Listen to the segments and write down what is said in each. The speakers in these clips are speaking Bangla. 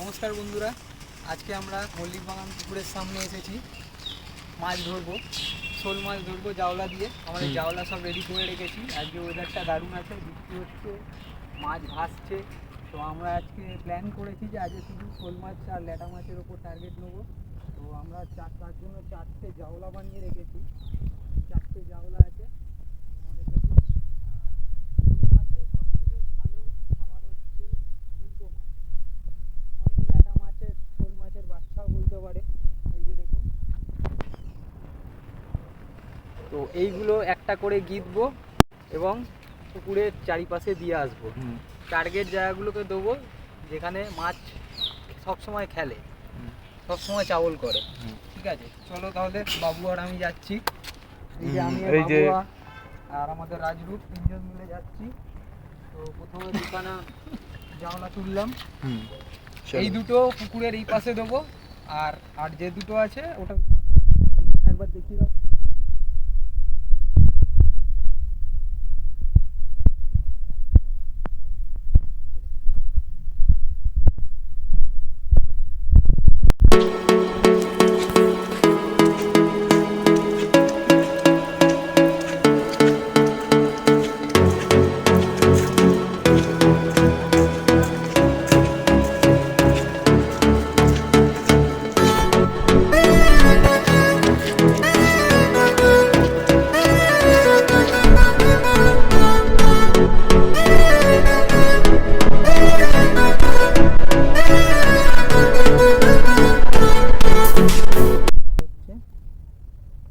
নমস্কার বন্ধুরা, আজকে আমরা মল্লিক বাগান পুকুরের সামনে এসেছি। মাছ ধরবো, শোল মাছ ধরবো জাওলা দিয়ে। আমাদের জাওলা সব রেডি করে রেখেছি। আজকে ওয়েদারটা দারুণ আছে, বৃষ্টি হচ্ছে, মাছ ভাসছে। তো আমরা আজকে প্ল্যান করেছি যে আজকে শুধু শোল মাছ আর ল্যাটা মাছের ওপর টার্গেট নেবো। তো আমরা তার জন্য 4টে জাওলা বানিয়ে রেখেছি। 4টে জাওলা আছে আমাদের কাছে। শোল মাছের সবথেকে ভালো খাবার হচ্ছে উল্টো মাছ। অনেকে ল্যাটা মাছের শোল মাছের বাচ্চাও বলতে পারে। এই যে দেখুন, তো এইগুলো একটা করে গিঁথবো এবং পুকুরের চারিপাশে দিয়ে আসবো। টার্গেট জায়গাগুলোকে দেবো যেখানে মাছ সবসময় খেলে, সবসময় চাউল করে। ঠিক আছে, চলো তাহলে বাবু আর আমি যাচ্ছি। এই যে আমি আর বাবুয়া আর আমাদের রাজরূপ তিনজন মিলে যাচ্ছি। তো প্রথমে দুখানা জাওলা তুললাম। এই দুটো পুকুরের এই পাশে দেবো, আর আর যে দুটো আছে ওটা একবার দেখিয়ে দাও।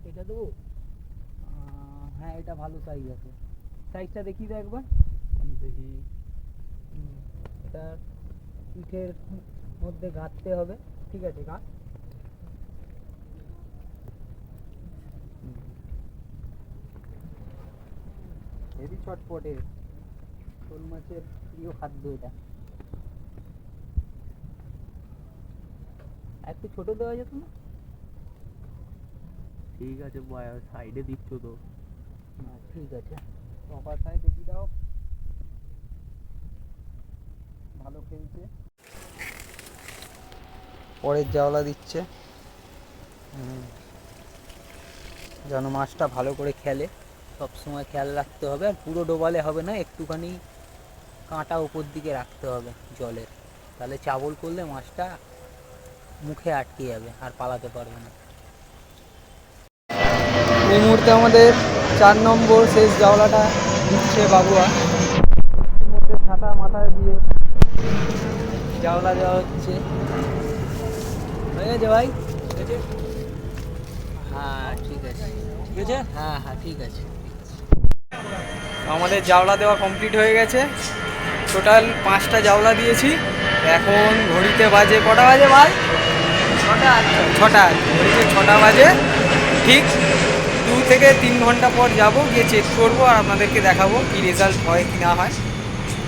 এটা দেবো, হ্যাঁ এটা ভালো সাইজ আছে। সাইজটা দেখিয়ে দাও একবার। দেখি, এটা পিঠের মধ্যে গাঁথতে হবে। ঠিক আছে, গাঁথ। হেভি চটপটে, শোল মাছের প্রিয় খাদ্য এটা। একটু ছোট দেওয়া যেত না? ঠিক আছে, সাইডে দিচ্ছ তো। ঠিক আছে, প্রপার সাইড দেখিয়ে দাও। ভালো খেলছে, পরের জাওলা দিচ্ছে যেন মাছটা ভালো করে খেলে। সব সময় খেয়াল রাখতে হবে, আর পুরো ডোবালে হবে না, একটুখানি কাঁটা উপর দিকে রাখতে হবে জলের, তাহলে চাবল করলে মাছটা মুখে আটকে যাবে আর পালাতে পারবে না। এই মুহূর্তে আমাদের 4 নম্বর শেষ জাওলাটা দিচ্ছে বাবুয়া। মধ্যে ছাতা মাথায় দিয়ে জাওলা দেওয়া হচ্ছে। হয়ে গেছে ভাই? হ্যাঁ ঠিক আছে, ঠিক আছে, হ্যাঁ হ্যাঁ ঠিক আছে। আমাদের জাওলা দেওয়া কমপ্লিট হয়ে গেছে। টোটাল 5টা জাওলা দিয়েছি। এখন ঘড়িতে বাজে, কটা বাজে ভাই? 6টা। ঘড়িতে 6টা বাজে। ঠিক 2 থেকে 3 ঘন্টা পর যাব, গিয়ে চেক করবো আর আপনাদেরকে দেখাবো কি রেজাল্ট হয় কি না হয়।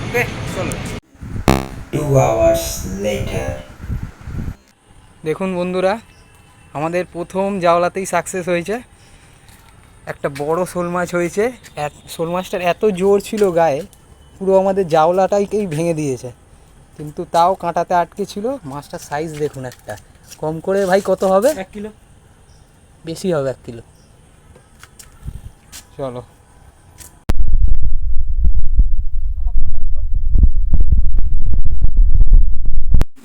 ওকে, চলো। 2 hours later. দেখুন বন্ধুরা, আমাদের প্রথম জাওলাতেই সাকসেস হয়েছে। একটা বড় শোল মাছ হয়েছে। শোল মাছটার এত জোর ছিল গায়ে, পুরো আমাদের জাওলাটাকেই ভেঙে দিয়েছে, কিন্তু তাও কাঁটাতে আটকে ছিল। মাছটার সাইজ দেখুন, একটা কম করে ভাই কত হবে? 1 কিলো বেশি হবে, 1 কিলো। চলো,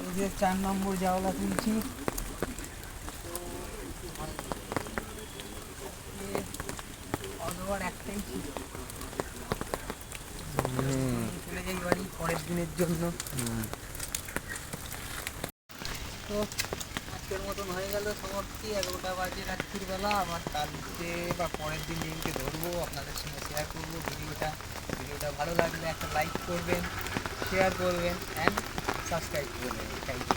এই যে 4 নম্বর জাওলা তুলছি। অথবা একটাই ছিল, চলে যাই বাড়ি পরের দিনের জন্য। তো আজকের মতন হয়ে গেল সমাপ্তি। 11টা বাজে রাত্রির বেলা। আবার কালকে বা পরের দিন যেদিনকে ধরবো আপনাদের সঙ্গে শেয়ার করবো ভিডিওটা ভালো লাগলে একটা লাইক করবেন, শেয়ার করবেন অ্যান্ড সাবস্ক্রাইব করবেন। Thank you.